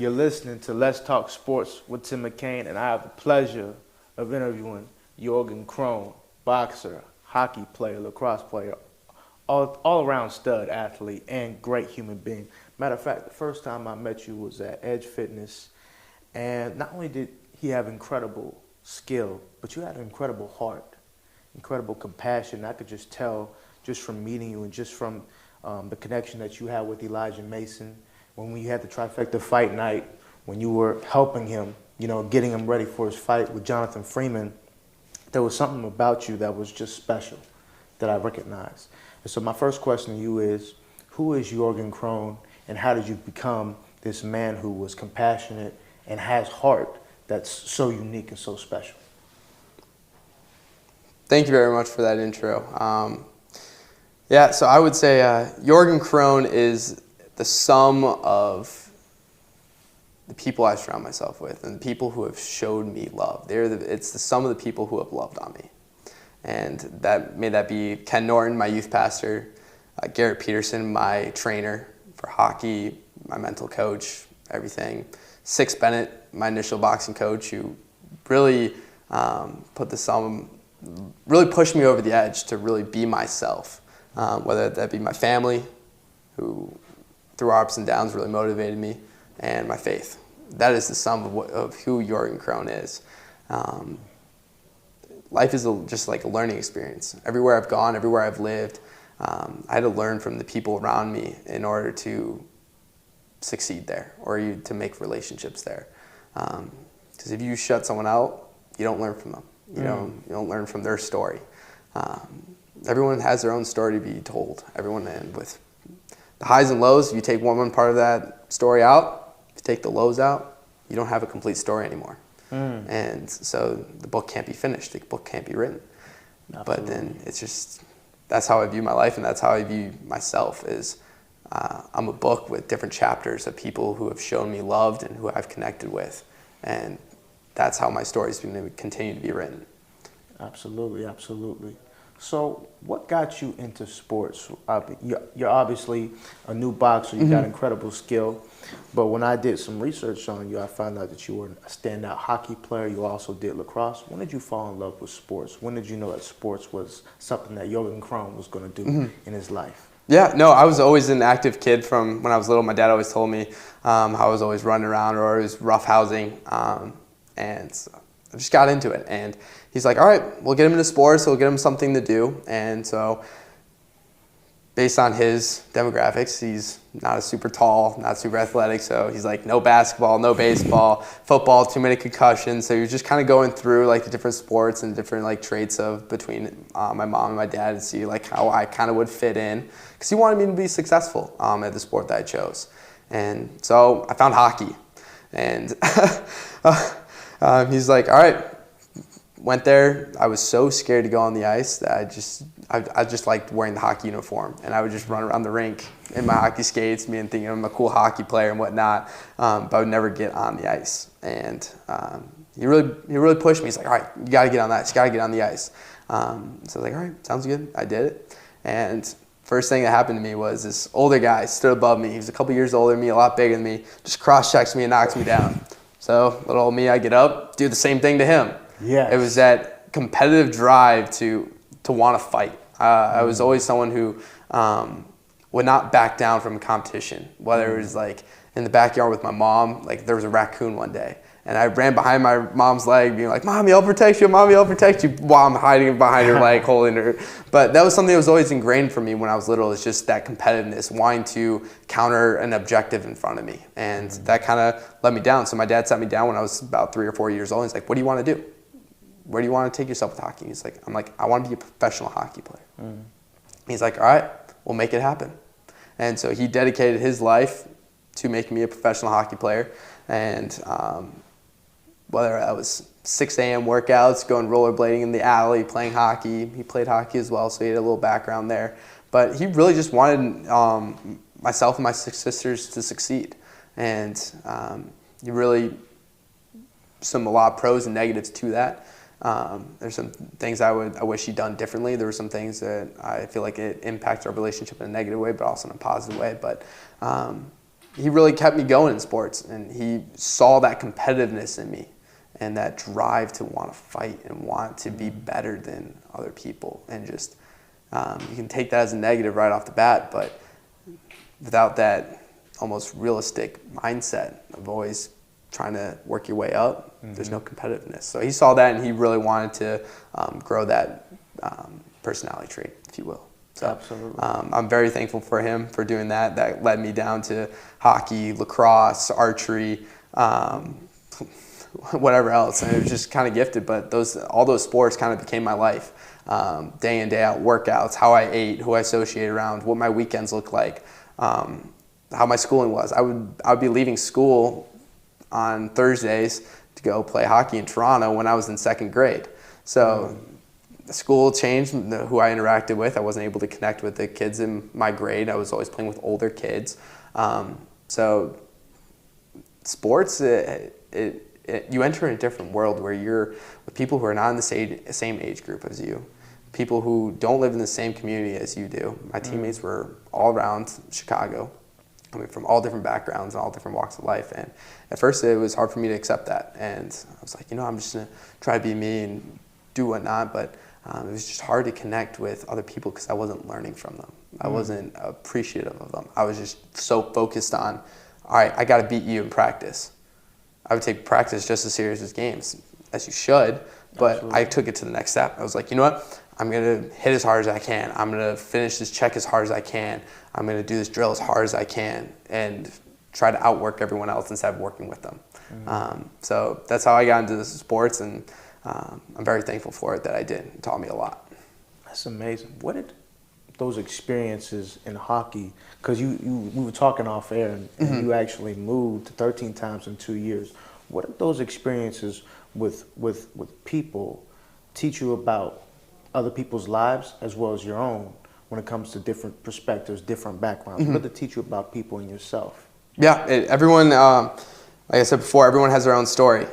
You're listening to Let's Talk Sports with Tim McKain, and I have the pleasure of interviewing Jorgen Krone, boxer, hockey player, lacrosse player, all-around stud athlete, and great human being. Matter of fact, the first time I met you was at Fitness, and not only did he have incredible skill, but you had an incredible heart, incredible compassion. I could just tell just from meeting you and just from the connection that you had with Elijah Mason when we had the trifecta fight night, when you were helping him, you know, getting him ready for his fight with Jonathan Freeman. There was something about you that was just special that I recognized. And so my first question to you is, who is Jorgen Krone, and how did you become this man who was compassionate and has heart that's so unique and so special? Thank you very much for that intro. Yeah, so I would say Jorgen Krone is the sum of the people I surround myself with and the people who have showed me love. It's the sum of the people who have loved on me. And may that be Ken Norton, my youth pastor, Garrett Peterson, my trainer for hockey, my mental coach, everything. Six Bennett, my initial boxing coach, who really really pushed me over the edge to really be myself. Whether that be my family, who through ups and downs really motivated me, and my faith. That is the sum of who Jorgen Krone is. Life is just like a learning experience. Everywhere I've gone, everywhere I've lived, I had to learn from the people around me in order to succeed there, or to make relationships there. Because if you shut someone out, you don't learn from them. You don't learn from their story. Everyone has their own story to be told. Everyone, and with the highs and lows, if you take one part of that story out, if you take the lows out, you don't have a complete story anymore. And so the book can't be finished. The book can't be written. Absolutely. But then it's just, that's how I view my life, and that's how I view myself. Is I'm a book with different chapters of people who have shown me loved and who I've connected with, and that's how my story is going to continue to be written. Absolutely, absolutely. So what got you into sports? You're obviously a new boxer. You got incredible skill. But when I did some research on you, I found out that you were a standout hockey player. You also did lacrosse. When did you fall in love with sports? When did you know that sports was something that Jorgen Krone was going to do in his life? Yeah, no, I was always an active kid from when I was little. My dad always told me how I was always running around or always roughhousing. And so I just got into it. And he's like, all right, we'll get him into sports. We'll get him something to do. And so based on his demographics, he's not super tall, not super athletic. So he's like, no basketball, no baseball, football, too many concussions. So he was just kind of going through like the different sports and different like traits of between my mom and my dad to see like how I kind of would fit in. Because he wanted me to be successful at the sport that I chose. And so I found hockey. And he's like, all right. Went there. I was so scared to go on the ice that I just liked wearing the hockey uniform, and I would just run around the rink in my hockey skates, me and thinking I'm a cool hockey player and whatnot, but I would never get on the ice. And he really pushed me. He's like, all right, you got to get on the ice. You got to get on the ice. So I was like, all right, sounds good. I did it. And first thing that happened to me was this older guy stood above me. He was a couple years older than me, a lot bigger than me, just cross-checks me and knocks me down. So little old me, I get up, do the same thing to him. Yes. It was that competitive drive to want to fight. I was always someone who would not back down from a competition, whether it was like in the backyard with my mom, like there was a raccoon one day, and I ran behind my mom's leg being like, Mommy, I'll protect you, Mommy, I'll protect you, while I'm hiding behind her leg, holding her. But that was something that was always ingrained for me when I was little, is just that competitiveness, wanting to counter an objective in front of me. And that kind of let me down. So my dad sat me down when I was about 3 or 4 years old. He's like, what do you want to do? Where do you want to take yourself with hockey? I'm like, I want to be a professional hockey player. He's like, all right, we'll make it happen. And so he dedicated his life to making me a professional hockey player. And whether that was 6 a.m. workouts, going rollerblading in the alley, playing hockey. He played hockey as well, so he had a little background there. But he really just wanted myself and my 6 sisters to succeed. And he really, a lot of pros and negatives to that. There's some things I wish he'd done differently. There were some things that I feel like it impacts our relationship in a negative way, but also in a positive way. But he really kept me going in sports, and he saw that competitiveness in me and that drive to want to fight and want to be better than other people. And just, you can take that as a negative right off the bat, but without that almost realistic mindset of always trying to work your way up, there's no competitiveness. So he saw that, and he really wanted to grow that personality trait, if you will. So, Absolutely. I'm very thankful for him for doing that. That led me down to hockey, lacrosse, archery, whatever else. And it was just kind of gifted, but all those sports kind of became my life. Day in, day out, workouts, how I ate, who I associated around, what my weekends looked like, how my schooling was. I would be leaving school on Thursdays to go play hockey in Toronto when I was in second grade. So the school changed who I interacted with. I wasn't able to connect with the kids in my grade. I was always playing with older kids. So sports, you enter in a different world where you're with people who are not in the same age group as you, people who don't live in the same community as you do. My teammates were all around Chicago, I mean, from all different backgrounds and all different walks of life. And at first it was hard for me to accept that. And I was like, I'm just going to try to be me and do whatnot. But it was just hard to connect with other people because I wasn't learning from them. I wasn't appreciative of them. I was just so focused on, all right, I got to beat you in practice. I would take practice just as serious as games, as you should, but Absolutely. I took it to the next step. I was like, you know what? I'm going to hit as hard as I can. I'm going to finish this check as hard as I can. I'm going to do this drill as hard as I can and try to outwork everyone else instead of working with them. So that's how I got into the sports, and I'm very thankful for it that I did. It taught me a lot. That's amazing. What did those experiences in hockey, because we were talking off air, and you actually moved 13 times in 2 years. What did those experiences with people teach you about other people's lives as well as your own when it comes to different perspectives, different backgrounds? What did it teach you about people and yourself? Yeah, everyone, like I said before, everyone has their own story.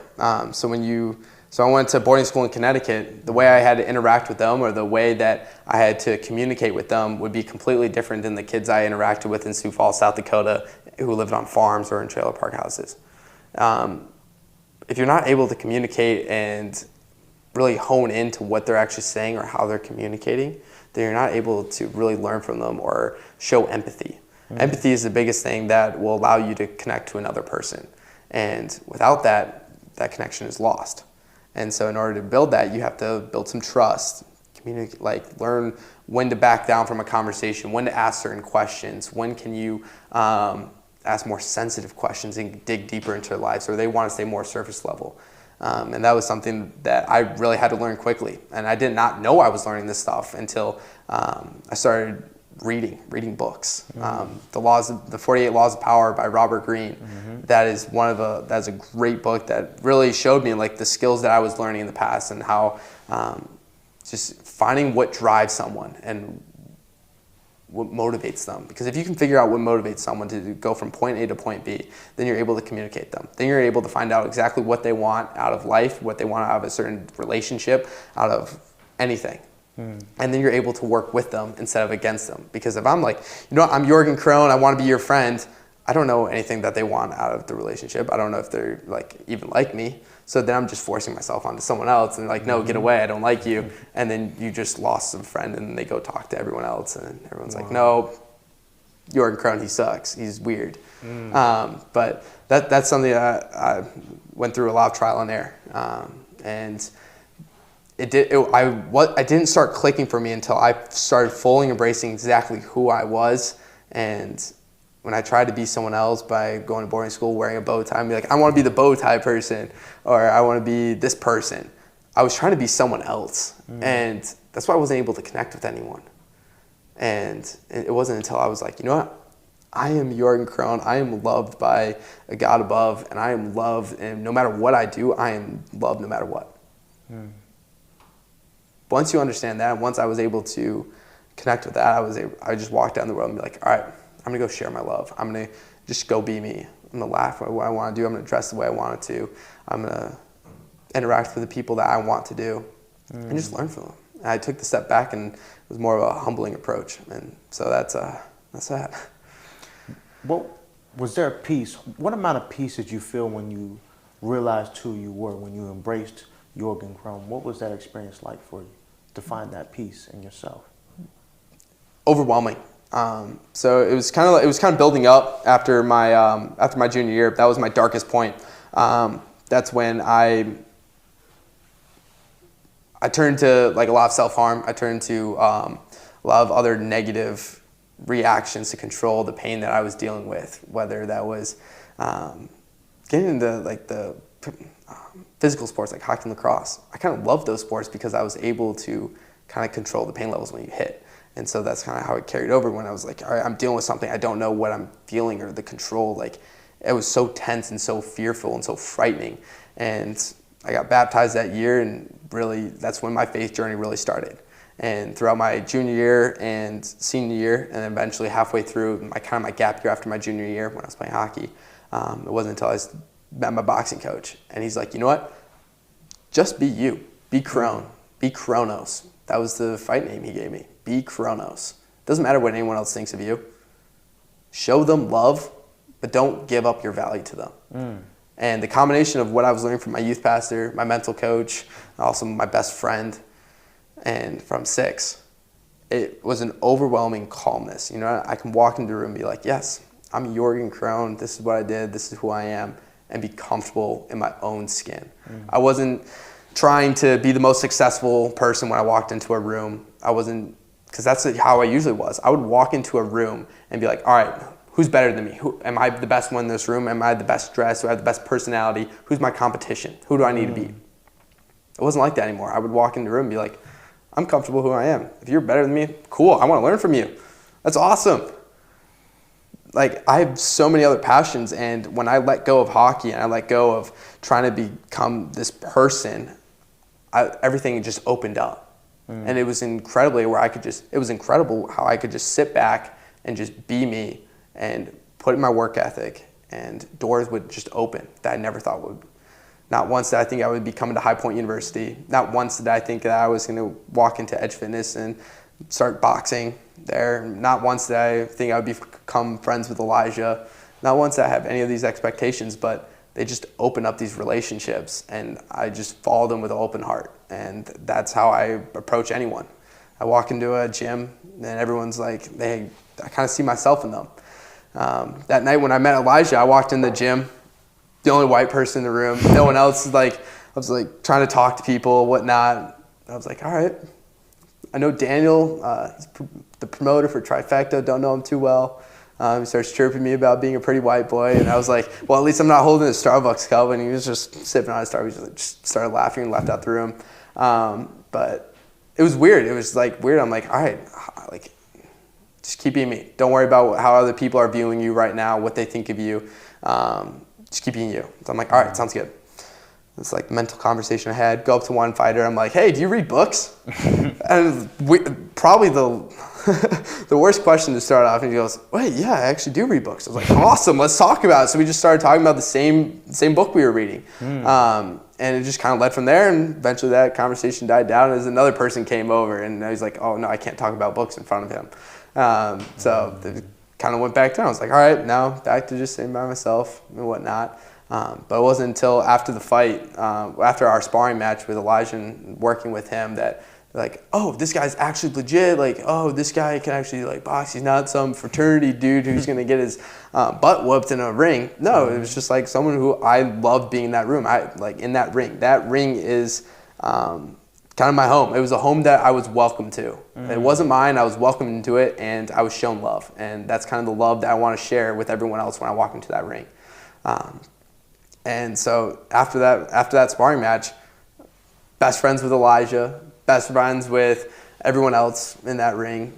So I went to boarding school in Connecticut. The way I had to interact with them, or the way that I had to communicate with them, would be completely different than the kids I interacted with in Sioux Falls, South Dakota, who lived on farms or in trailer park houses. If you're not able to communicate and really hone into what they're actually saying or how they're communicating, then you're not able to really learn from them or show empathy. Empathy is the biggest thing that will allow you to connect to another person. And without that, that connection is lost. And so in order to build that, you have to build some trust, communicate, learn when to back down from a conversation, when to ask certain questions, when can you ask more sensitive questions and dig deeper into their lives, or they want to stay more surface level. And that was something that I really had to learn quickly. And I did not know I was learning this stuff until I started reading books. The 48 Laws of Power by Robert Greene. That is that's a great book that really showed me the skills that I was learning in the past, and how just finding what drives someone and what motivates them. Because if you can figure out what motivates someone to go from point A to point B, then you're able to communicate them. Then you're able to find out exactly what they want out of life, what they want out of a certain relationship, out of anything. And then you're able to work with them instead of against them. Because if I'm like, I'm Jorgen Krone, I want to be your friend, I don't know anything that they want out of the relationship. I don't know if they're even like me. So then I'm just forcing myself onto someone else and no, get away, I don't like you. And then you just lost a friend, and they go talk to everyone else, and everyone's like, no, Jorgen Krone, he sucks, he's weird. But that's something I went through a lot of trial and error. And I didn't start clicking for me until I started fully embracing exactly who I was. And when I tried to be someone else by going to boarding school, wearing a bow tie, and be like, I want to be the bow tie person, or I want to be this person, I was trying to be someone else. And that's why I wasn't able to connect with anyone. And it wasn't until I was like, you know what? I am Jorgen Krone. I am loved by a God above, and I am loved, and no matter what I do, I am loved no matter what. Once you understand that, once I was able to connect with that, I just walked down the road and be like, all right, I'm going to go share my love. I'm going to just go be me. I'm going to laugh at what I want to do. I'm going to dress the way I want to. I'm going to interact with the people that I want to do and just learn from them. And I took the step back, and it was more of a humbling approach. And so that's that. What Was there a peace? What amount of peace did you feel when you realized who you were, when you embraced Jorgen Krone? What was that experience like for you to find that peace in yourself? Overwhelming. So it was kind of building up after my junior year. That was my darkest point. That's when I turned to like a lot of self-harm. I turned to a lot of other negative reactions to control the pain that I was dealing with, whether that was getting into like the physical sports like hockey and lacrosse. I kind of loved those sports because I was able to kind of control the pain levels when you hit. And so that's kind of how it carried over when I was like, all right, I'm dealing with something. I don't know what I'm feeling or the control. Like, it was so tense and so fearful and so frightening. And I got baptized that year, and really that's when my faith journey really started. And throughout my junior year and senior year, and then eventually halfway through my gap year after my junior year when I was playing hockey, it wasn't until I met my boxing coach. And he's like, you know what? Just be you. Be Krone. Be Kronos. That was the fight name he gave me. Be Kronos. Doesn't matter what anyone else thinks of you. Show them love, but don't give up your value to them. And the combination of what I was learning from my youth pastor, my mental coach, also my best friend, and from 6, it was an overwhelming calmness. You know, I can walk into a room and be like, yes, I'm Jorgen Krone. This is what I did. This is who I am, and be comfortable in my own skin. I wasn't trying to be the most successful person when I walked into a room. I wasn't, because that's how I usually was. I would walk into a room and be like, all right, who's better than me? Am I the best one in this room? Am I the best dressed? Do I have the best personality? Who's my competition? Who do I need to beat? It wasn't like that anymore. I would walk into the room and be like, I'm comfortable who I am. If you're better than me, cool. I want to learn from you. That's awesome. Like, I have so many other passions, and when I let go of hockey and I let go of trying to become this person, everything just opened up. And it was incredible how I could just sit back and just be me and put in my work ethic, and doors would just open that I never thought would. Not once did I think I would be coming to High Point University. Not once did I think that I was going to walk into Edge Fitness and start boxing there. Not once did I think I would become friends with Elijah. Not once did I have any of these expectations, but they just open up these relationships, and I just follow them with an open heart. And that's how I approach anyone. I walk into a gym, and everyone's like, I kind of see myself in them. That night when I met Elijah, I walked in the gym, the only white person in the room. No one else. I was trying to talk to people, whatnot. I was like, all right. I know Daniel, he's the promoter for Trifecta. Don't know him too well. He starts chirping me about being a pretty white boy, and I was like, well, at least I'm not holding a Starbucks cup. And he was just sipping on a Starbucks. He just started laughing and left out the room. But it was weird. It was weird. I'm like, all right, just keep being me. Don't worry about how other people are viewing you right now, what they think of you. Just keep being you. So I'm like, all right, sounds good. It's like mental conversation I had. Go up to one fighter. I'm like, hey, do you read books? And probably the worst question to start off. And he goes, wait, yeah, I actually do read books. I was like, awesome, let's talk about it. So we just started talking about the same book we were reading. And it just kind of led from there. And eventually that conversation died down as another person came over. And I was like, oh, no, I can't talk about books in front of him. So it kind of went back down. I was like, all right, now back to just sitting by myself and whatnot. But it wasn't until after the fight, after our sparring match with Elijah and working with him, that like, oh, this guy's actually legit. Like, oh, this guy can actually box. He's not some fraternity dude who's gonna get his butt whooped in a ring. No, it was just like someone who I loved being in that room. In that ring. That ring is kind of my home. It was a home that I was welcome to. It wasn't mine. I was welcomed into it, and I was shown love. And that's kind of the love that I want to share with everyone else when I walk into that ring. And so after that sparring match, best friends with Elijah, best friends with everyone else in that ring,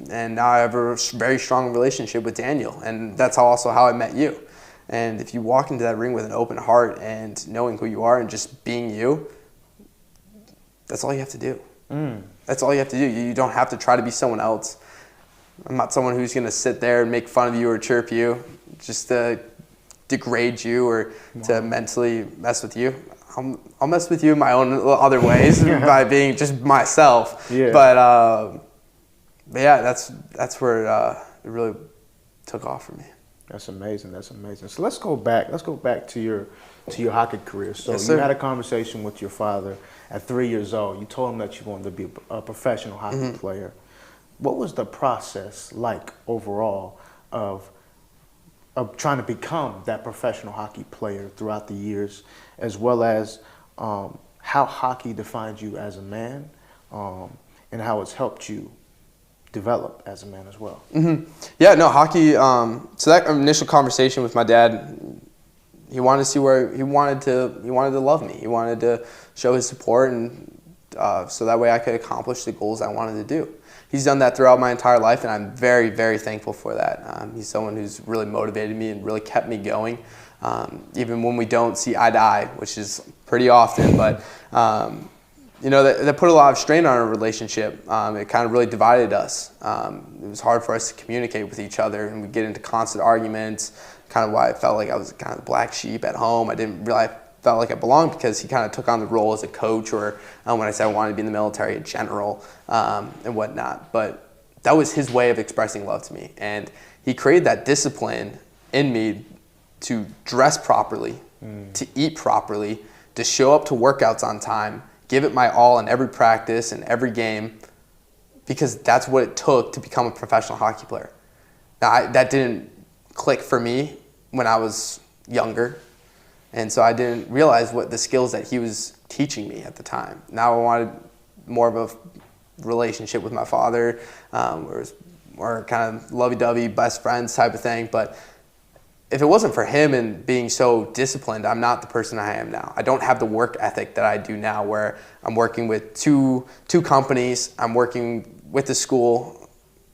and now I have a very strong relationship with Daniel, and that's also how I met you. And if you walk into that ring with an open heart and knowing who you are and just being you, that's all you have to do. That's all you have to do. You don't have to try to be someone else. I'm not someone who's going to sit there and make fun of you or chirp you just to degrade you or to mentally mess with you. I'll mess with you in my own other ways by being just myself. Yeah. But yeah, that's where it really took off for me. That's amazing. That's amazing. So let's go back. Let's go back to your hockey career. So Yes, you sir. had a conversation with your father at 3 years old. You told him that you wanted to be a professional hockey player. What was the process like overall of trying to become that professional hockey player throughout the years, as well as how hockey defined you as a man, and how it's helped you develop as a man as well? Yeah, no, hockey. So that initial conversation with my dad, he wanted to see where he wanted to love me. He wanted to show his support, and so that way I could accomplish the goals I wanted to do. He's done that throughout my entire life, and I'm very, very thankful for that. He's someone who's really motivated me and really kept me going, even when we don't see eye to eye, which is pretty often. But you know, that put a lot of strain on our relationship. It kind of really divided us. It was hard for us to communicate with each other, and we'd get into constant arguments, kind of why I felt like I was kind of the black sheep at home. I didn't realize felt like I belonged because he kind of took on the role as a coach, or when I said I wanted to be in the military, a general, and whatnot. But that was his way of expressing love to me. And he created that discipline in me to dress properly, to eat properly, to show up to workouts on time, give it my all in every practice and every game, because that's what it took to become a professional hockey player. Now, that didn't click for me when I was younger, and so I didn't realize what the skills that he was teaching me at the time. Now I wanted more of a relationship with my father, or kind of lovey-dovey, best friends type of thing. But if it wasn't for him and being so disciplined, I'm not the person I am now. I don't have the work ethic that I do now, where I'm working with two companies. I'm working with the school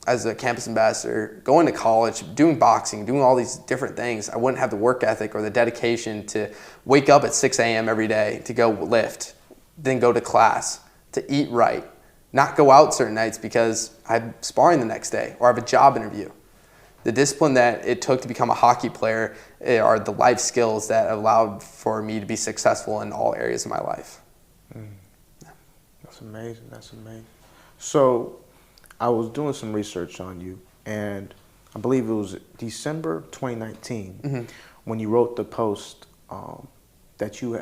as a campus ambassador, going to college, doing boxing, doing all these different things. I wouldn't have the work ethic or the dedication to wake up at 6 a.m. every day to go lift, then go to class, to eat right, not go out certain nights because I'm sparring the next day or I have a job interview. The discipline that it took to become a hockey player are the life skills that allowed for me to be successful in all areas of my life. That's amazing. That's amazing. So I was doing some research on you, and I believe it was December 2019 when you wrote the post that you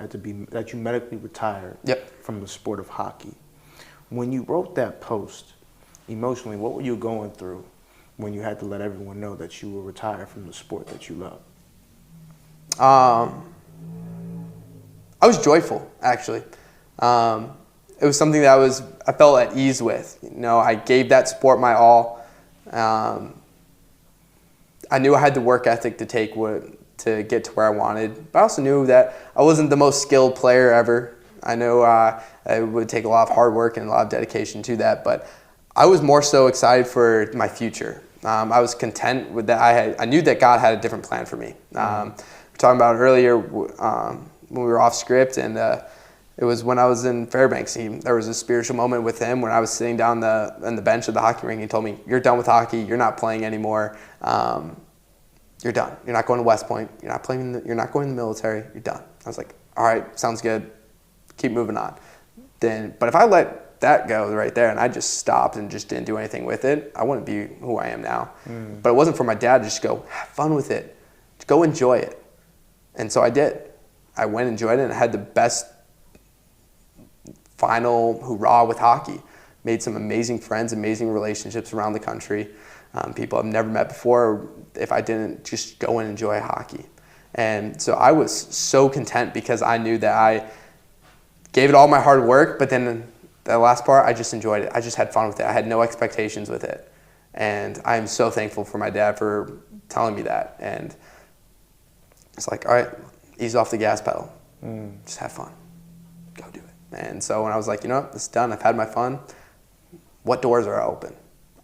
medically retired from the sport of hockey. When you wrote that post, emotionally, what were you going through when you had to let everyone know that you were retired from the sport that you love? I was joyful, actually. It was something that I felt at ease with. You know, I gave that sport my all. I knew I had the work ethic to to get to where I wanted, but I also knew that I wasn't the most skilled player ever. I know it would take a lot of hard work and a lot of dedication to that, but I was more so excited for my future. I was content with that. I knew that God had a different plan for me. We were talking about earlier when we were off script, and it was when I was in Fairbanks. There was a spiritual moment with him when I was sitting down on the bench of the hockey rink. He told me, "You're done with hockey. You're not playing anymore. You're done. You're not going to West Point. You're not playing. You're not going to the military. You're done." I was like, "All right, sounds good. Keep moving on." But if I let that go right there and I just stopped and just didn't do anything with it, I wouldn't be who I am now. But it wasn't for my dad to just go, "Have fun with it. Just go enjoy it." And so I did. I went and enjoyed it, and I had the best final hurrah with hockey. Made some amazing friends, amazing relationships around the country. People I've never met before if I didn't just go and enjoy hockey. And so I was so content because I knew that I gave it all my hard work, but then the last part, I just enjoyed it. I just had fun with it. I had no expectations with it. And I am so thankful for my dad for telling me that. And it's like, all right, ease off the gas pedal. Just have fun. Go do it. And so when I was like, you know what, it's done. I've had my fun. What doors are open?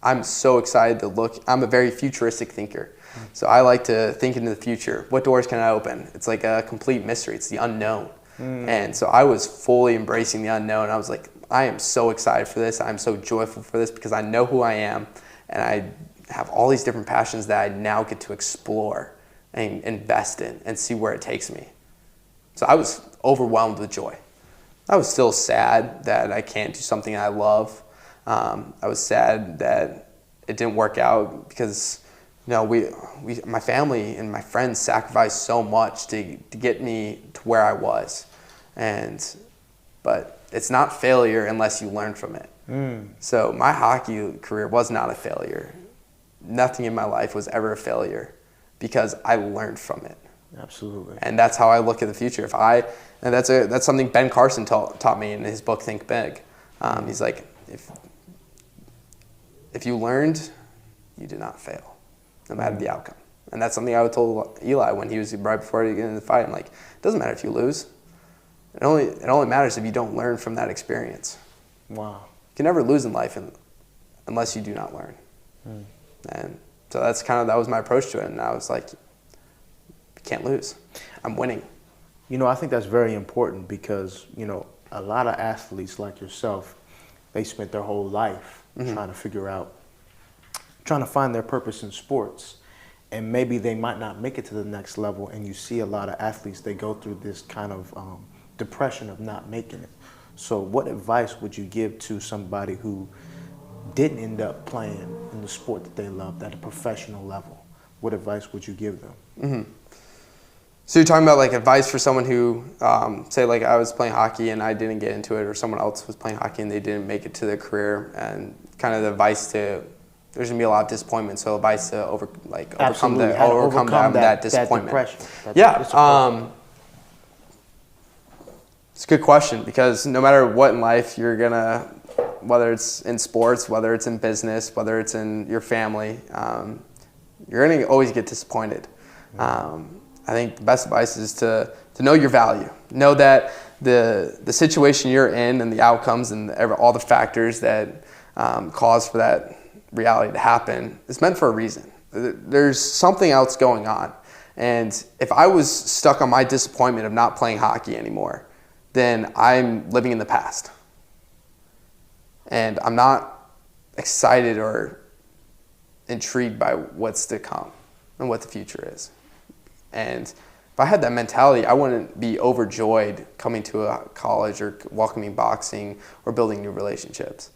I'm so excited to look. I'm a very futuristic thinker. So I like to think into the future. What doors can I open? It's like a complete mystery. It's the unknown. And so I was fully embracing the unknown. I was like, I am so excited for this. I'm so joyful for this because I know who I am. And I have all these different passions that I now get to explore and invest in and see where it takes me. So I was overwhelmed with joy. I was still sad that I can't do something I love. I was sad that it didn't work out because my family and my friends sacrificed so much to get me to where I was, but it's not failure unless you learn from it. So my hockey career was not a failure. Nothing in my life was ever a failure because I learned from it. Absolutely. And that's how I look at the future. And that's something Ben Carson taught me in his book Think Big. He's like, if you learned, you did not fail, no matter the outcome. And that's something I would told Eli when he was right before he got into the fight. I'm like, it doesn't matter if you lose. It only matters if you don't learn from that experience. Wow. You can never lose in life unless you do not learn. And so that was my approach to it. And I was like, you can't lose. I'm winning. I think that's very important because, a lot of athletes like yourself, they spent their whole life trying to find their purpose in sports. And maybe they might not make it to the next level. And you see a lot of athletes, they go through this kind of depression of not making it. So what advice would you give to somebody who didn't end up playing in the sport that they loved at a professional level? What advice would you give them? So you're talking about like advice for someone who, say like I was playing hockey and I didn't get into it, or someone else was playing hockey and they didn't make it to their career, and kind of the advice to, there's gonna be a lot of disappointment, so advice to overcome that disappointment. That depression. It's a good question, because no matter what in life, you're gonna, whether it's in sports, whether it's in business, whether it's in your family, you're gonna always get disappointed. I think the best advice is to know your value. Know that the situation you're in and the outcomes and all the factors that cause for that reality to happen is meant for a reason. There's something else going on. And if I was stuck on my disappointment of not playing hockey anymore, then I'm living in the past. And I'm not excited or intrigued by what's to come and what the future is. And if I had that mentality, I wouldn't be overjoyed coming to a college or welcoming boxing or building new relationships.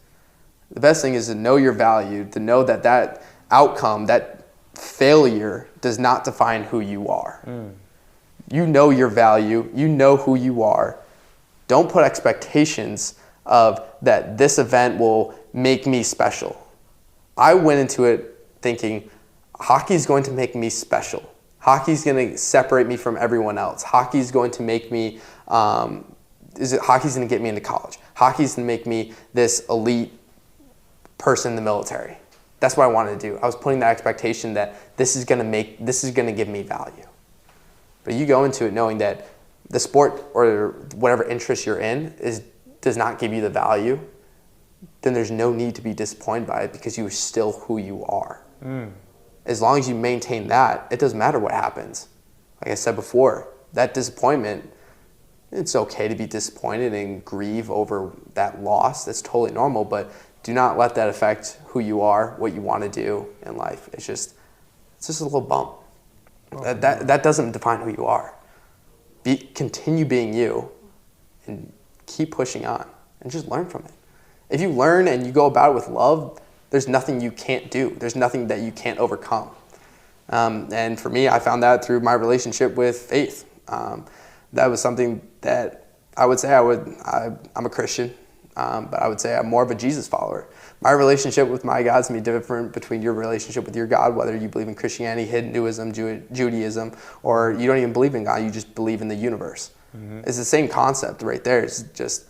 The best thing is to know your value, to know that outcome, that failure does not define who you are. You know your value, you know who you are. Don't put expectations of that this event will make me special. I went into it thinking, hockey's going to make me special. Hockey's going to separate me from everyone else. Hockey's going to make me, hockey's going to get me into college. Hockey's going to make me this elite person in the military. That's what I wanted to do. I was putting that expectation that this is going to give me value. But you go into it knowing that the sport or whatever interest you're in does not give you the value, then there's no need to be disappointed by it, because you are still who you are. As long as you maintain that, it doesn't matter what happens. Like I said before, that disappointment, it's okay to be disappointed and grieve over that loss. That's totally normal, but do not let that affect who you are, what you want to do in life. It's just a little bump. That doesn't define who you are. Continue being you and keep pushing on and just learn from it. If you learn and you go about it with love, there's nothing you can't do. There's nothing that you can't overcome. And for me, I found that through my relationship with faith. That was something that I would say I'm a Christian, but I would say I'm more of a Jesus follower. My relationship with my God's going to be different between your relationship with your God, whether you believe in Christianity, Hinduism, Judaism, or you don't even believe in God, you just believe in the universe. It's the same concept right there. It's just,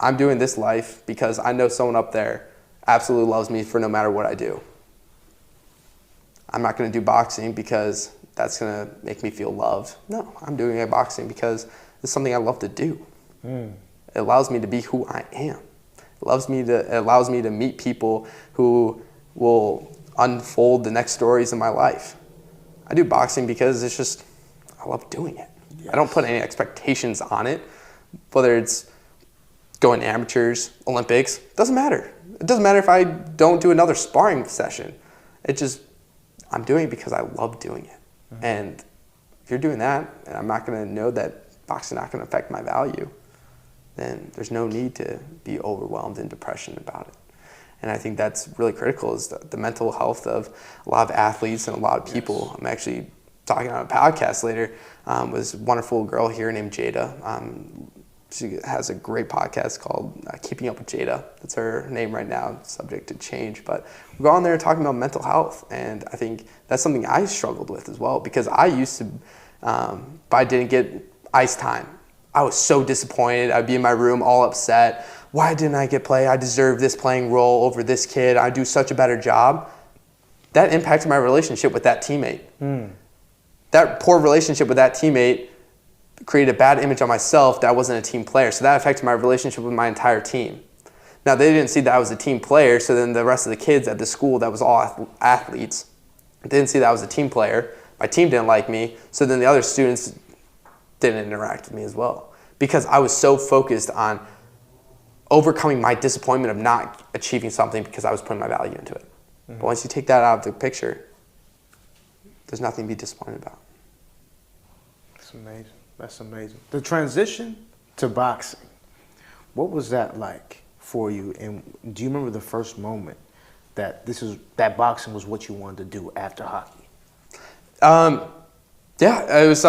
I'm doing this life because I know someone up there absolutely loves me for no matter what I do. I'm not going to do boxing because that's going to make me feel loved. No, I'm doing boxing because it's something I love to do. It allows me to be who I am. It allows me to meet people who will unfold the next stories in my life. I do boxing because it's just, I love doing it. Yes. I don't put any expectations on it, whether it's going to amateurs, Olympics, doesn't matter. It doesn't matter if I don't do another sparring session. I'm doing it because I love doing it. And if you're doing that, and I'm not going to know that boxing is not going to affect my value, then there's no need to be overwhelmed in depression about it. And I think that's really critical, is the mental health of a lot of athletes and a lot of people. Yes. I'm actually talking on a podcast later with a wonderful girl here named Jada. She has a great podcast called Keeping Up with Jada. That's her name right now, subject to change. But we go on there talking about mental health. And I think that's something I struggled with as well, because I used to, but I didn't get ice time. I was so disappointed. I'd be in my room all upset. Why didn't I get play? I deserve this playing role over this kid. I do such a better job. That impacted my relationship with that teammate. That poor relationship with that teammate created a bad image on myself that I wasn't a team player. So that affected my relationship with my entire team. Now, they didn't see that I was a team player, so then the rest of the kids at the school that was all athletes didn't see that I was a team player. My team didn't like me, so then the other students didn't interact with me as well, because I was so focused on overcoming my disappointment of not achieving something because I was putting my value into it. But once you take that out of the picture, there's nothing to be disappointed about. That's amazing. That's amazing. The transition to boxing, what was that like for you? And do you remember the first moment that boxing was what you wanted to do after hockey? Yeah, it was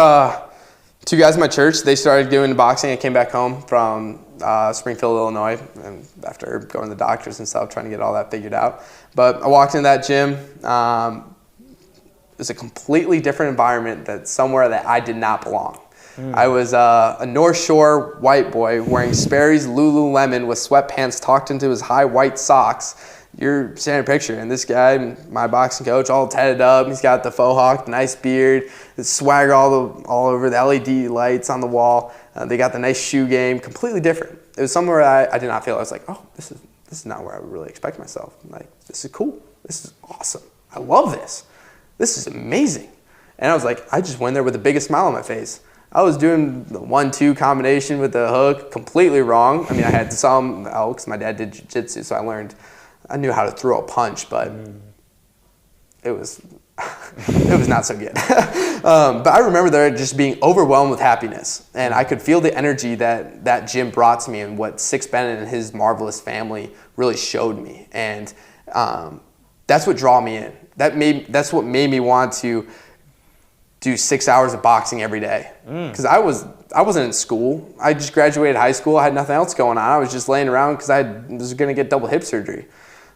two guys in my church. They started doing boxing. I came back home from Springfield, Illinois, and after going to the doctors and stuff, trying to get all that figured out. But I walked into that gym. It was a completely different environment, that somewhere that I did not belong. I was a North Shore white boy wearing Sperry's Lululemon with sweatpants tucked into his high white socks. You're standing a picture, and this guy, my boxing coach, all tatted up. He's got the faux hawk, the nice beard, the swagger all over, the LED lights on the wall. They got the nice shoe game, completely different. It was somewhere I did not feel. I was like, oh, this is not where I would really expect myself. I'm like, this is cool. This is awesome. I love this. This is amazing. And I was like, I just went there with the biggest smile on my face. I was doing the 1-2 combination with the hook completely wrong. I mean, I had some because my dad did jiu-jitsu, so I knew how to throw a punch, but it was not so good. But I remember there just being overwhelmed with happiness, and I could feel the energy that gym brought to me, and what Six Bennett and his marvelous family really showed me, and that's what drew me in. That's what made me want to do 6 hours of boxing every day, because I wasn't in school. I just graduated high school. I had nothing else going on. I was just laying around because I was going to get double hip surgery.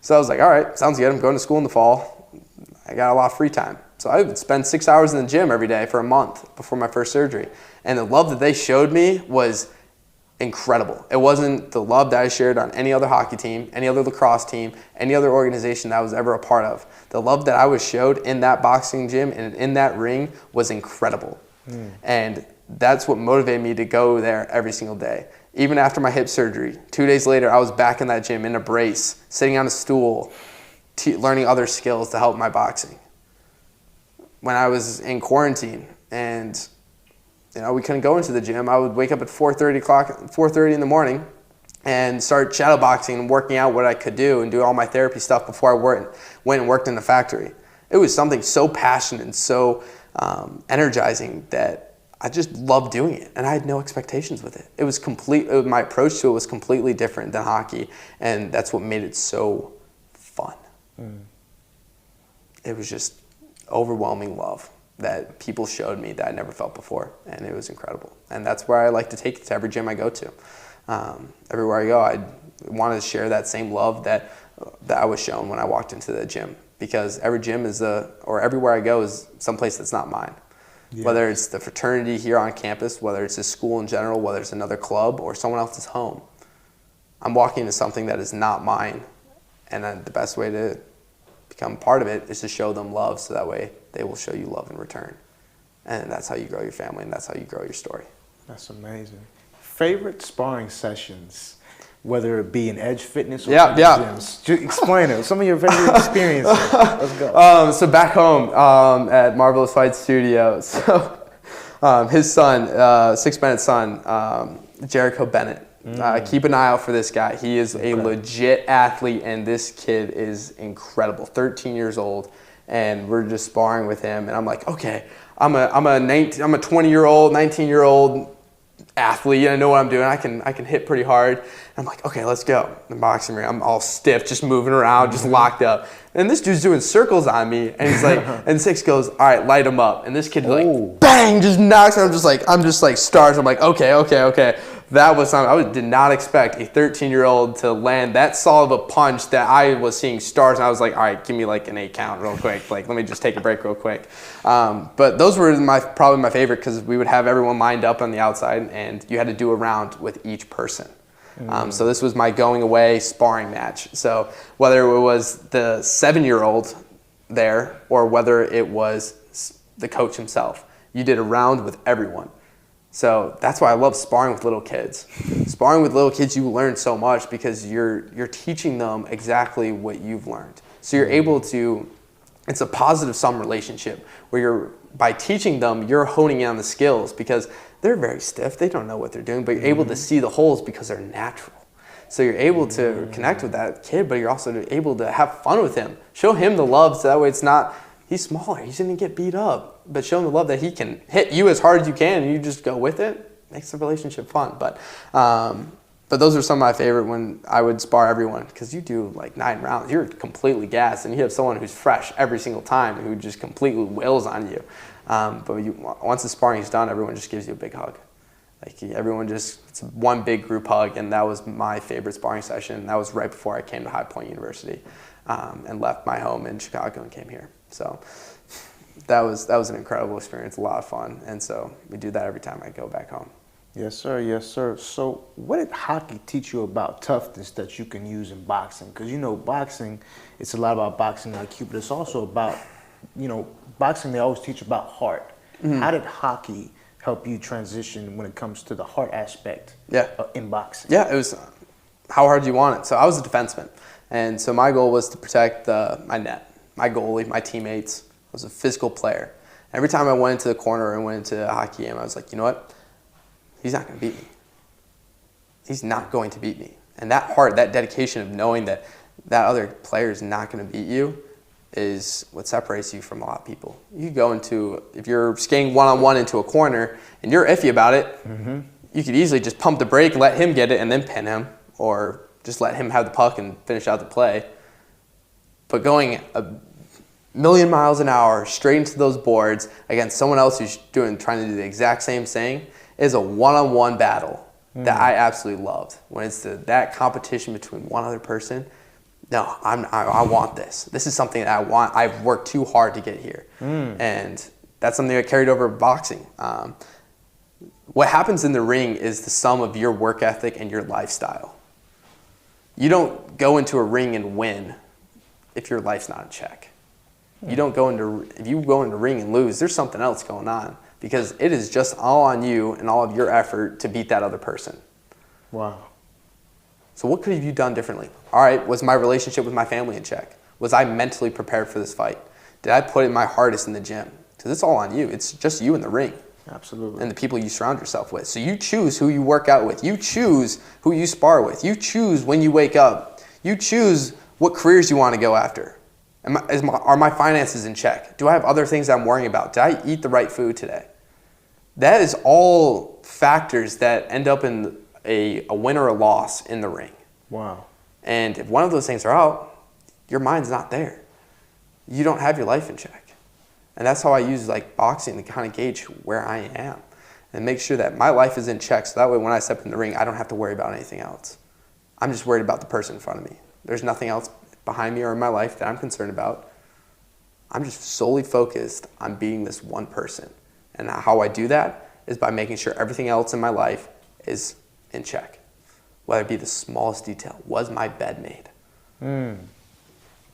So I was like, all right, sounds good. I'm going to school in the fall. I got a lot of free time. So I would spend 6 hours in the gym every day for a month before my first surgery. And the love that they showed me was incredible. It wasn't the love that I shared on any other hockey team, any other lacrosse team, any other organization that I was ever a part of. The love that I was showed in that boxing gym and in that ring was incredible. And that's what motivated me to go there every single day. Even after my hip surgery, 2 days later, I was back in that gym in a brace, sitting on a stool, learning other skills to help my boxing. When I was in quarantine and we couldn't go into the gym, I would wake up at 4:30 in the morning and start shadow boxing and working out what I could do and do all my therapy stuff before I went and worked in the factory. It was something so passionate and so energizing that I just loved doing it, and I had no expectations with it. It was my approach to it was completely different than hockey, and that's what made it so fun. It was just overwhelming love that people showed me that I never felt before, and it was incredible. And that's where I like to take it to every gym I go to. Everywhere I go, I wanted to share that same love that I was shown when I walked into the gym, because every gym or everywhere I go is someplace that's not mine. Yeah. Whether it's the fraternity here on campus, whether it's a school in general, whether it's another club or someone else's home, I'm walking into something that is not mine, and then the best way to become part of it is to show them love, so that way they will show you love in return. And that's how you grow your family, and that's how you grow your story. That's amazing. Favorite sparring sessions, whether it be in Edge Fitness or gyms? Just explain it. Some of your favorite experiences. Let's go. So back home at Marvelous Fight Studio, his son, Six Bennett's son, Jericho Bennett. Keep an eye out for this guy. He is a legit athlete, and this kid is incredible. 13 years old, and we're just sparring with him. And I'm like, okay, I'm a 20-year-old, 19-year-old athlete. I know what I'm doing. I can hit pretty hard. And I'm like, okay, let's go. In the boxing ring, I'm all stiff, just moving around, just locked up. And this dude's doing circles on me, and he's like, and Six goes, all right, light him up. And this kid like, bang, just knocks. And I'm just like stars. I'm like, okay. That was something. Did not expect a 13-year-old to land that solid of a punch that I was seeing stars. And I was like, all right, give me like an 8 count real quick. Like, let me just take a break real quick. But those were probably my favorite, because we would have everyone lined up on the outside, and you had to do a round with each person. So this was my going away sparring match. So whether it was the 7-year-old there or whether it was the coach himself, you did a round with everyone. So that's why I love sparring with little kids. Sparring with little kids, you learn so much because you're teaching them exactly what you've learned. So you're able to, it's a positive sum relationship where by teaching them, you're honing in on the skills, because they're very stiff. They don't know what they're doing, but you're able to see the holes because they're natural. So you're able to connect with that kid, but you're also able to have fun with him. Show him the love, so that way it's not, he's smaller, he's going to get beat up. But show him the love that he can hit you as hard as you can, and you just go with it. Makes the relationship fun. But those are some of my favorite when I would spar everyone, because you do like 9 rounds. You're completely gassed, and you have someone who's fresh every single time who just completely wails on you. But once the sparring is done, everyone just gives you a big hug. Like everyone it's one big group hug, and that was my favorite sparring session. That was right before I came to High Point University and left my home in Chicago and came here. So that was an incredible experience, a lot of fun, and so we do that every time I go back home. Yes, sir. Yes, sir. So what did hockey teach you about toughness that you can use in boxing? Because, boxing, it's a lot about boxing IQ, but it's also about, boxing, they always teach about heart. How did hockey help you transition when it comes to the heart aspect in boxing? Yeah, it was how hard do you want it? So I was a defenseman, and so my goal was to protect my net, my goalie, my teammates. I was a physical player. Every time I went into the corner and went into a hockey game, I was like, you know what? He's not going to beat me. He's not going to beat me. And that heart, that dedication of knowing that other player is not going to beat you is what separates you from a lot of people. You go if you're skating one-on-one into a corner and you're iffy about it, you could easily just pump the brake, let him get it, and then pin him, or just let him have the puck and finish out the play. But going a million miles an hour straight into those boards against someone else who's trying to do the exact same thing is a one-on-one battle that I absolutely loved. When it's that competition between one other person, no, I want this. This is something that I want. I've worked too hard to get here. And that's something I carried over to boxing. What happens in the ring is the sum of your work ethic and your lifestyle. You don't go into a ring and win if your life's not in check. If you go into the ring and lose, there's something else going on, because it is just all on you and all of your effort to beat that other person. Wow. So what could have you done differently? All right, was my relationship with my family in check? Was I mentally prepared for this fight? Did I put in my hardest in the gym? Because it's all on you. It's just you in the ring. Absolutely. And the people you surround yourself with. So you choose who you work out with. You choose who you spar with. You choose when you wake up. You choose what careers you want to go after. Are my finances in check? Do I have other things I'm worrying about? Did I eat the right food today? That is all factors that end up in a win or a loss in the ring. Wow. And if one of those things are out, your mind's not there. You don't have your life in check. And that's how I use boxing to kind of gauge where I am and make sure that my life is in check, so that way when I step in the ring, I don't have to worry about anything else. I'm just worried about the person in front of me. There's nothing else behind me or in my life that I'm concerned about. I'm just solely focused on being this one person. And how I do that is by making sure everything else in my life is in check. Whether it be the smallest detail. Was my bed made?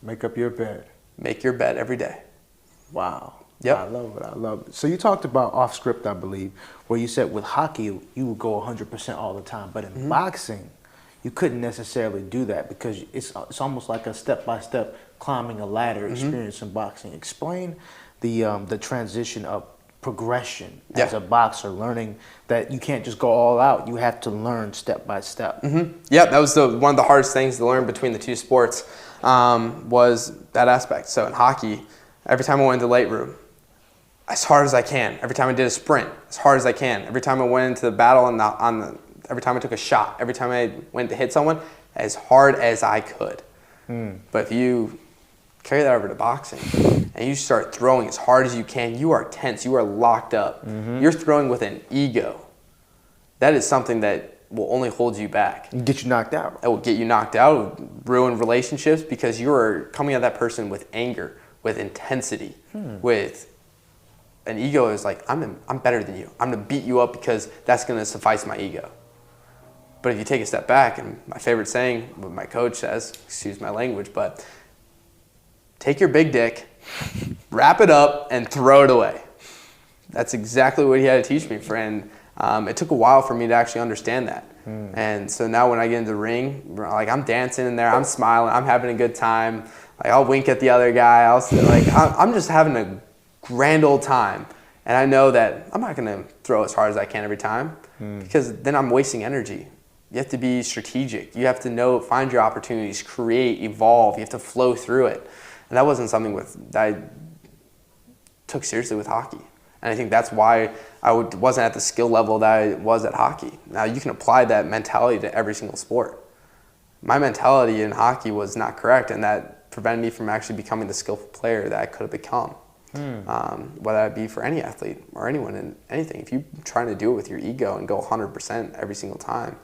Make up your bed. Make your bed every day. Wow. Yep. I love it. So you talked about off script, I believe, where you said with hockey, you would go 100% all the time. But in boxing, you couldn't necessarily do that because it's almost like a step-by-step climbing a ladder experience in boxing. Explain the transition of progression as a boxer, learning that you can't just go all out. You have to learn step by step. Yeah, that was one of the hardest things to learn between the two sports was that aspect. So in hockey, every time I went into the weight room, as hard as I can. Every time I did a sprint, as hard as I can. Every time I went into the battle every time I took a shot, every time I went to hit someone, as hard as I could. But if you carry that over to boxing and you start throwing as hard as you can, you are tense, you are locked up. You're throwing with an ego. That is something that will only hold you back. Get you knocked out. It will get you knocked out, it will ruin relationships because you are coming at that person with anger, with intensity, with an ego is like, I'm better than you. I'm going to beat you up because that's going to suffice my ego. But if you take a step back, and my favorite saying, what my coach says, excuse my language, but take your big dick, wrap it up, and throw it away. That's exactly what he had to teach me, friend. It took a while for me to actually understand that. And so now when I get into the ring, like I'm dancing in there, I'm smiling, I'm having a good time. Like I'll wink at the other guy. I'm just having a grand old time. And I know that I'm not going to throw as hard as I can every time because then I'm wasting energy. You have to be strategic. You have to find your opportunities, create, evolve. You have to flow through it. And that wasn't something that I took seriously with hockey. And I think that's why I wasn't at the skill level that I was at hockey. Now, you can apply that mentality to every single sport. My mentality in hockey was not correct, and that prevented me from actually becoming the skillful player that I could have become. Whether it be for any athlete or anyone in anything. If you're trying to do it with your ego and go 100% every single time,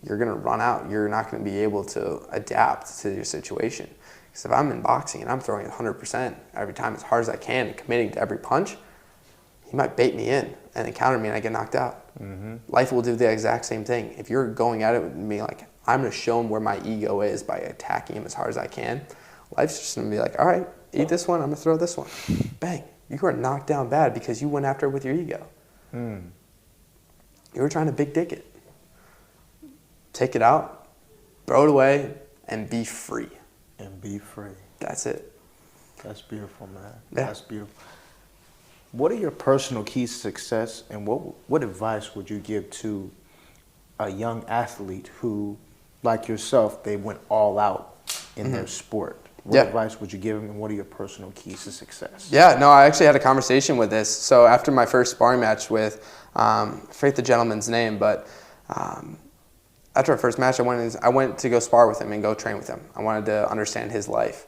you're going to run out. You're not going to be able to adapt to your situation. Because if I'm in boxing and I'm throwing it 100% every time as hard as I can and committing to every punch, he might bait me in and then counter me and I get knocked out. Life will do the exact same thing. If you're going at it with me like, I'm going to show him where my ego is by attacking him as hard as I can, life's just going to be like, all right, eat this one, I'm going to throw this one. Bang. You were knocked down bad because you went after it with your ego. You were trying to big dick it. Take it out, throw it away, and be free. And be free. That's it. That's beautiful, man. Yeah. That's beautiful. What are your personal keys to success, and what advice would you give to a young athlete who, like yourself, they went all out in their sport? What advice would you give them, and what are your personal keys to success? Yeah, no, I actually had a conversation with this. So after my first sparring match with, I forget the gentleman's name, but after our first match, I went to go spar with him and go train with him. I wanted to understand his life.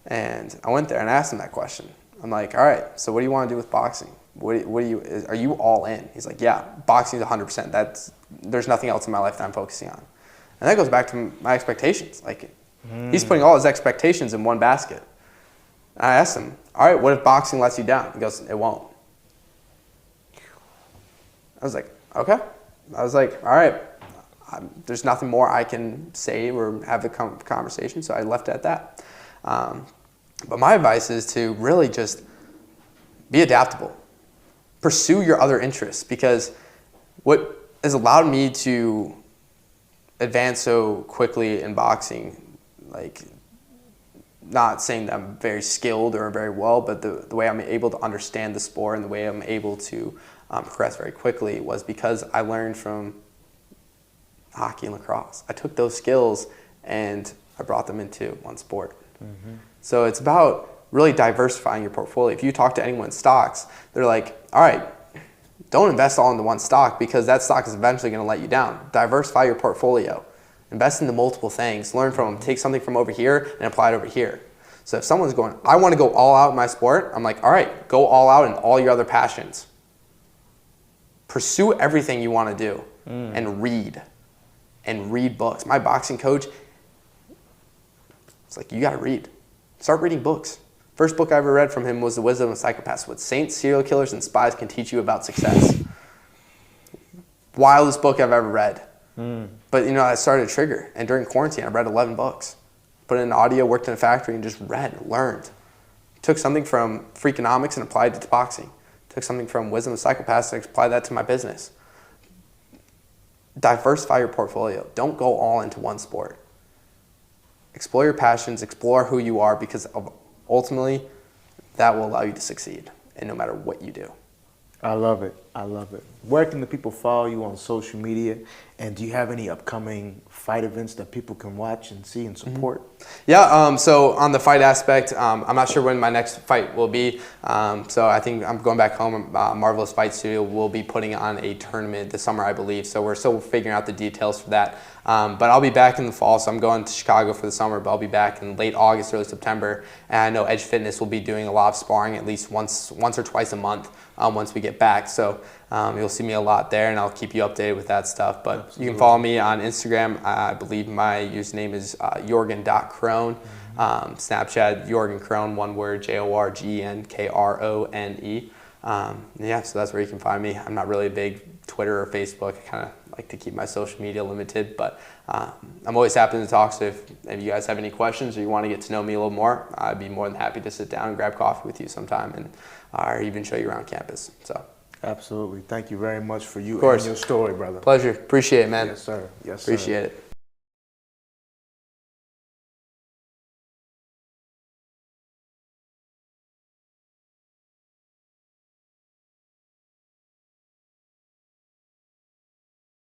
And I went there and asked him that question. I'm like, all right, so what do you want to do with boxing? Are you all in? He's like, yeah, boxing is 100%. There's nothing else in my life that I'm focusing on. And that goes back to my expectations. Like, he's putting all his expectations in one basket. And I asked him, all right, what if boxing lets you down? He goes, it won't. I was like, okay. I was like, all right, there's nothing more I can say or have a conversation, so I left it at that. But my advice is to really just be adaptable. Pursue your other interests, because what has allowed me to advance so quickly in boxing, like, not saying that I'm very skilled or very well, but the way I'm able to understand the sport and the way I'm able to progress very quickly was because I learned from hockey and lacrosse. I took those skills and I brought them into one sport. So it's about really diversifying your portfolio. If you talk to anyone in stocks, they're like, all right, don't invest all into one stock because that stock is eventually going to let you down. Diversify your portfolio. Invest into multiple things. Learn from them. Take something from over here and apply it over here. So if someone's going, I want to go all out in my sport, I'm like, all right, go all out in all your other passions. Pursue everything you want to do and read. And read books. My boxing coach, it's like, you got to read. Start reading books. First book I ever read from him was The Wisdom of Psychopaths, What Saints, Serial Killers, and Spies Can Teach You About Success. Wildest book I've ever read. But, I started a trigger. And during quarantine, I read 11 books. Put in audio, worked in a factory, and just read, learned. Took something from Freakonomics and applied it to boxing. Took something from Wisdom of Psychopaths and applied that to my business. Diversify your portfolio. Don't go all into one sport. Explore your passions, explore who you are, because ultimately that will allow you to succeed, and no matter what you do. I love it. I love it. Where can the people follow you on social media? And do you have any upcoming fight events that people can watch and see and support? Yeah, so on the fight aspect, I'm not sure when my next fight will be. So I think I'm going back home. Marvelous Fight Studio will be putting on a tournament this summer, I believe. So we're still figuring out the details for that. But I'll be back in the fall. So I'm going to Chicago for the summer, but I'll be back in late August, early September. And I know Edge Fitness will be doing a lot of sparring at least once or twice a month once we get back. So you'll see me a lot there, and I'll keep you updated with that stuff. But Absolutely. You can follow me on Instagram. I believe my username is Jorgen.Krone. Snapchat, Jorgen Krone, one word, JORGENKRONE. Yeah, so that's where you can find me. I'm not really a big Twitter or Facebook. I kind of like to keep my social media limited, but I'm always happy to talk. So if you guys have any questions or you want to get to know me a little more, I'd be more than happy to sit down and grab coffee with you sometime, and or even show you around campus. So. Absolutely. Thank you very much for you and your story, brother. Pleasure. Appreciate it, man. Yes, sir. Yes, sir. Appreciate it.